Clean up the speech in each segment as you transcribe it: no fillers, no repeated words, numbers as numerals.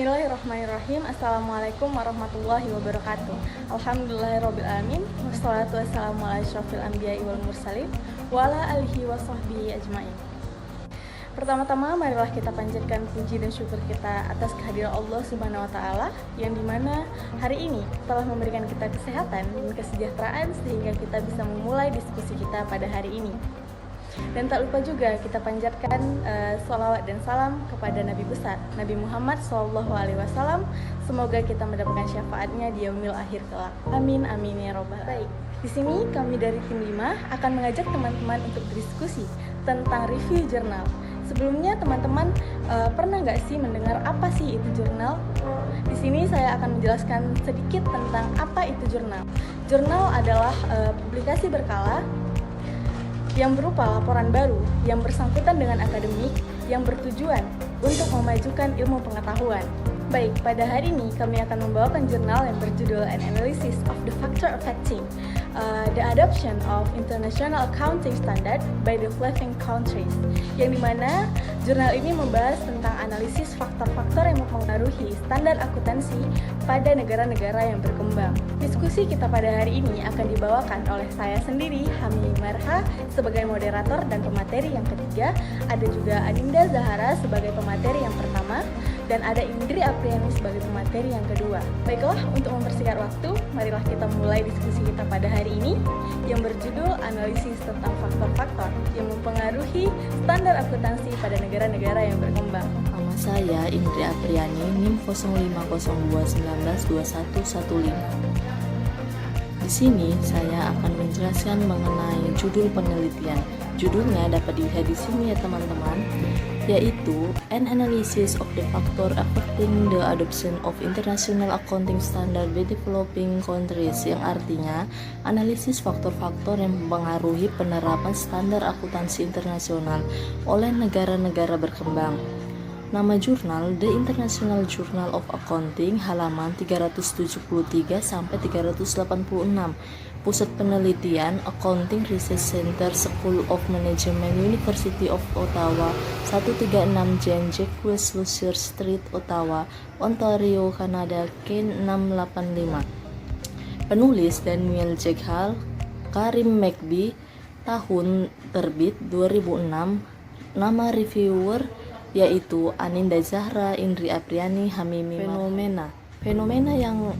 Bismillahirrahmanirrahim. Assalamualaikum warahmatullahi wabarakatuh. Alhamdulillahirrabbilalamin. Wassalatu wassalamu ala asyrofil anbiya'i wal mursalin wa ala alihi wa sahbihi ajma'in. Pertama-tama marilah kita panjatkan puji dan syukur kita atas kehadiran Allah Subhanahu wa taala yang dimana hari ini telah memberikan kita kesehatan dan kesejahteraan sehingga kita bisa memulai diskusi kita pada hari ini. Dan tak lupa juga kita panjatkan sholawat dan salam kepada Nabi besar Nabi Muhammad SAW. Semoga kita mendapatkan syafaatnya di yaumil akhir kelak. Amin amin ya robbal alamin. Baik, di sini kami dari tim 5 akan mengajak teman-teman untuk berdiskusi tentang review jurnal. Sebelumnya teman-teman pernah nggak sih mendengar apa sih itu jurnal? Di sini saya akan menjelaskan sedikit tentang apa itu jurnal. Jurnal adalah publikasi berkala yang berupa laporan baru yang bersangkutan dengan akademik yang bertujuan untuk memajukan ilmu pengetahuan. Baik, pada hari ini kami akan membawakan jurnal yang berjudul An Analysis of the Factor Affecting the Adoption of International Accounting Standard by the Developing Countries, yang dimana jurnal ini membahas tentang analisis faktor-faktor yang mempengaruhi standar akuntansi pada negara-negara yang berkembang. Diskusi kita pada hari ini akan dibawakan oleh saya sendiri, Hami Marha, sebagai moderator dan pemateri yang ketiga. Ada juga Adinda Zahara sebagai pemateri yang pertama, dan ada Indri Apriani sebagai pemateri yang kedua. Baiklah, untuk mempersingkat waktu, marilah kita mulai diskusi kita pada hari ini yang berjudul analisis tentang faktor-faktor yang mempengaruhi standar akuntansi pada negara-negara yang berkembang. Nama saya Indri Apriani, NIM 0502192115. Di sini saya akan menjelaskan mengenai judul penelitian. Judulnya dapat dilihat di sini ya teman-teman, yaitu An Analysis of the Factor Affecting the Adoption of International Accounting Standard by Developing Countries, yang artinya analisis faktor-faktor yang mempengaruhi penerapan standar akuntansi internasional oleh negara-negara berkembang. Nama jurnal The International Journal of Accounting, halaman 373 sampai 386. Pusat penelitian Accounting Research Center, School of Management, University of Ottawa, 136 Jean Jacques Lussier Street, Ottawa, Ontario, Kanada, Ken 685. Penulis Daniel Jeghal, Karim McBee, tahun terbit 2006. Nama reviewer yaitu Aninda Zahra, Indri Apriani, Hamimi. Fenomena yang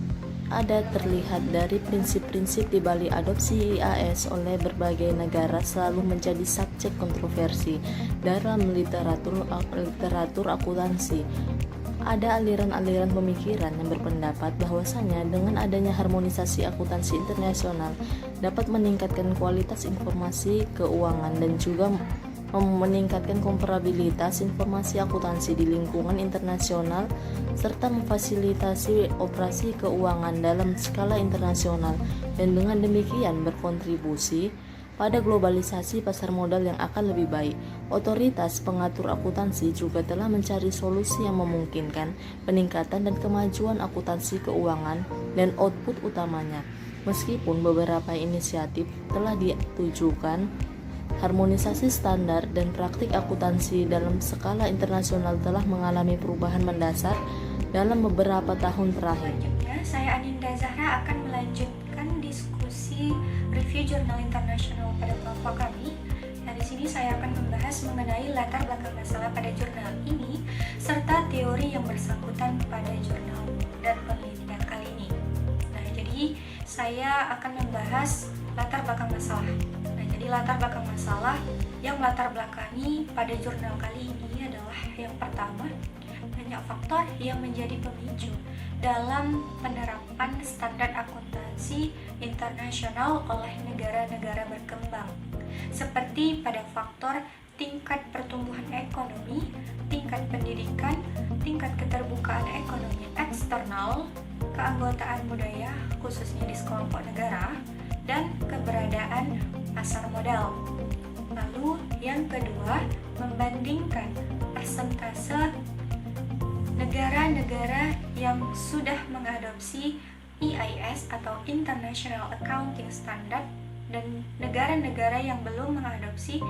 ada terlihat dari prinsip-prinsip di balik adopsi IAS oleh berbagai negara selalu menjadi subjek kontroversi dalam literatur akuntansi. Ada aliran-aliran pemikiran yang berpendapat bahwasanya dengan adanya harmonisasi akuntansi internasional dapat meningkatkan kualitas informasi keuangan dan juga meningkatkan komparabilitas informasi akuntansi di lingkungan internasional serta memfasilitasi operasi keuangan dalam skala internasional, dan dengan demikian berkontribusi pada globalisasi pasar modal yang akan lebih baik. Otoritas pengatur akuntansi juga telah mencari solusi yang memungkinkan peningkatan dan kemajuan akuntansi keuangan dan output utamanya. Meskipun beberapa inisiatif telah ditujukan, harmonisasi standar dan praktik akuntansi dalam skala internasional telah mengalami perubahan mendasar dalam beberapa tahun terakhir. Selanjutnya, saya Aninda Zahra akan melanjutkan diskusi review jurnal internasional pada kelompok kami. Nah, di sini saya akan membahas mengenai latar belakang masalah pada jurnal ini serta teori yang bersangkutan pada jurnal dan penelitian kali ini. Nah, jadi saya akan membahas latar belakang masalah. Latar belakang masalah yang melatar belakangi pada jurnal kali ini adalah yang pertama, banyak faktor yang menjadi pemicu dalam penerapan standar akuntansi internasional oleh negara-negara berkembang, seperti pada faktor tingkat pertumbuhan ekonomi, tingkat pendidikan, tingkat keterbukaan ekonomi eksternal, keanggotaan budaya khususnya di sekelompok negara, dan keberadaan pasar modal. Lalu yang kedua, membandingkan persentase negara-negara yang sudah mengadopsi EIS atau International Accounting Standard dan negara-negara yang belum mengadopsi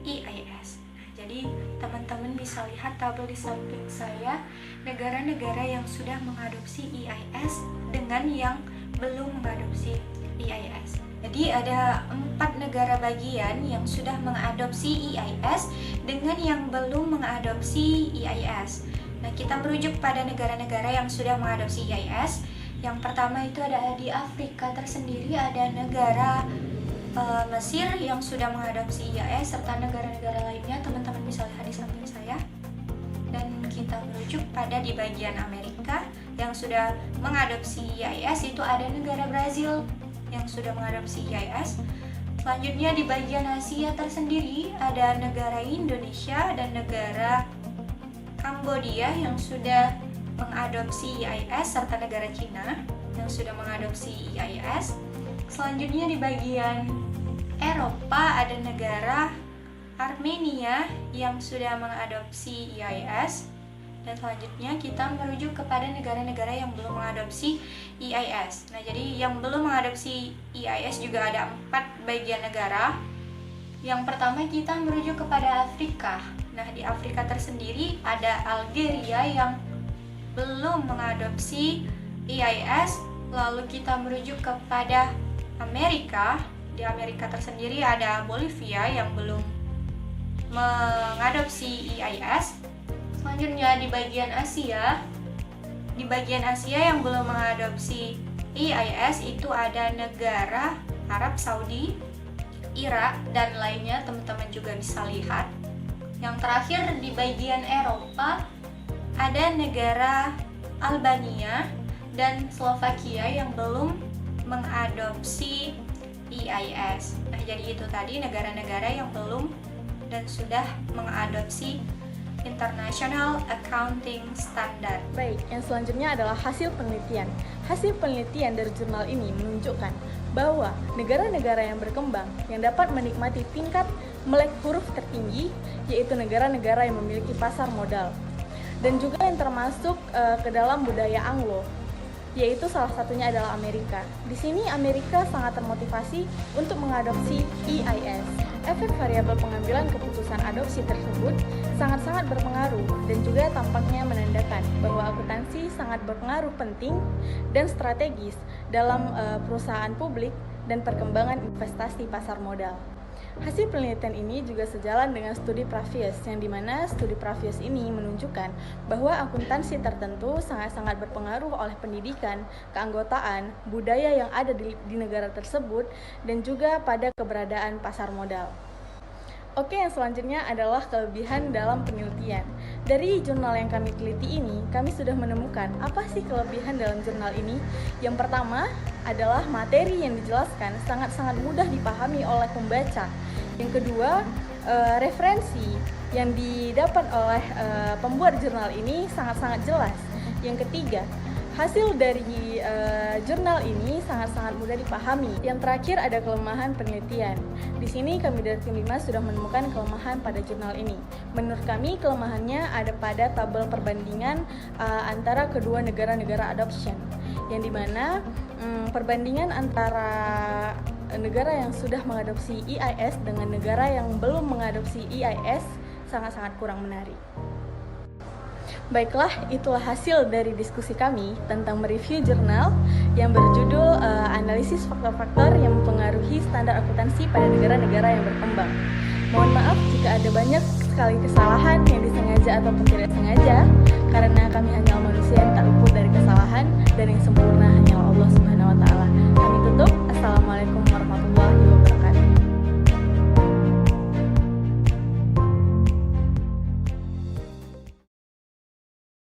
EIS. Nah, jadi teman-teman bisa lihat tabel di samping saya negara-negara yang sudah mengadopsi EIS dengan yang belum mengadopsi EIS. Jadi ada 4 negara bagian yang sudah mengadopsi EIS dengan yang belum mengadopsi EIS. Nah, kita merujuk pada negara-negara yang sudah mengadopsi EIS. Yang pertama itu ada di Afrika tersendiri, ada negara Mesir yang sudah mengadopsi EIS serta negara-negara lainnya. Teman-teman bisa lihat di samping saya. Dan kita merujuk pada di bagian Amerika yang sudah mengadopsi EIS, itu ada negara Brazil yang sudah mengadopsi EIS. Selanjutnya di bagian Asia tersendiri ada negara Indonesia dan negara Kambodia yang sudah mengadopsi EIS serta negara Cina yang sudah mengadopsi EIS. Selanjutnya di bagian Eropa ada negara Armenia yang sudah mengadopsi EIS. Dan selanjutnya kita merujuk kepada negara-negara yang belum mengadopsi EIS. Nah, jadi yang belum mengadopsi EIS juga ada 4 bagian negara. Yang pertama kita merujuk kepada Afrika. Nah, di Afrika tersendiri ada Algeria yang belum mengadopsi EIS. Lalu kita merujuk kepada Amerika. Di Amerika tersendiri ada Bolivia yang belum mengadopsi EIS. Selanjutnya di bagian Asia yang belum mengadopsi EIS itu ada negara Arab Saudi, Irak, dan lainnya, teman-teman juga bisa lihat. Yang terakhir di bagian Eropa ada negara Albania dan Slovakia yang belum mengadopsi EIS. Nah, jadi itu tadi negara-negara yang belum dan sudah mengadopsi International Accounting Standard. Baik, yang selanjutnya adalah hasil penelitian. Hasil penelitian dari jurnal ini menunjukkan bahwa negara-negara yang berkembang yang dapat menikmati tingkat melek huruf tertinggi yaitu negara-negara yang memiliki pasar modal dan juga yang termasuk ke dalam budaya Anglo, yaitu salah satunya adalah Amerika. Di sini Amerika sangat termotivasi untuk mengadopsi EIS. Efek variabel pengambilan keputusan adopsi tersebut sangat-sangat berpengaruh dan juga tampaknya menandakan bahwa akuntansi sangat berpengaruh penting dan strategis dalam perusahaan publik dan perkembangan investasi pasar modal. Hasil penelitian ini juga sejalan dengan studi Pravius, yang dimana studi Pravius ini menunjukkan bahwa akuntansi tertentu sangat-sangat berpengaruh oleh pendidikan, keanggotaan, budaya yang ada di negara tersebut, dan juga pada keberadaan pasar modal. Oke, yang selanjutnya adalah kelebihan dalam penelitian. Dari jurnal yang kami teliti ini, kami sudah menemukan apa sih kelebihan dalam jurnal ini. Yang pertama adalah materi yang dijelaskan sangat-sangat mudah dipahami oleh pembaca. Yang kedua, referensi yang didapat oleh pembuat jurnal ini sangat-sangat jelas. Yang ketiga, hasil dari jurnal ini sangat-sangat mudah dipahami. Yang terakhir ada kelemahan penelitian. Di sini kami dari tim 5 sudah menemukan kelemahan pada jurnal ini. Menurut kami kelemahannya ada pada tabel perbandingan antara kedua negara-negara adoption, yang dimana perbandingan antara negara yang sudah mengadopsi EIS dengan negara yang belum mengadopsi EIS sangat-sangat kurang menarik. Baiklah, itulah hasil dari diskusi kami tentang mereview jurnal yang berjudul analisis faktor-faktor yang mempengaruhi standar akuntansi pada negara-negara yang berkembang. Mohon maaf jika ada banyak sekali kesalahan yang disengaja ataupun tidak sengaja, karena kami hanya manusia yang tak luput dari kesalahan dan yang sempurna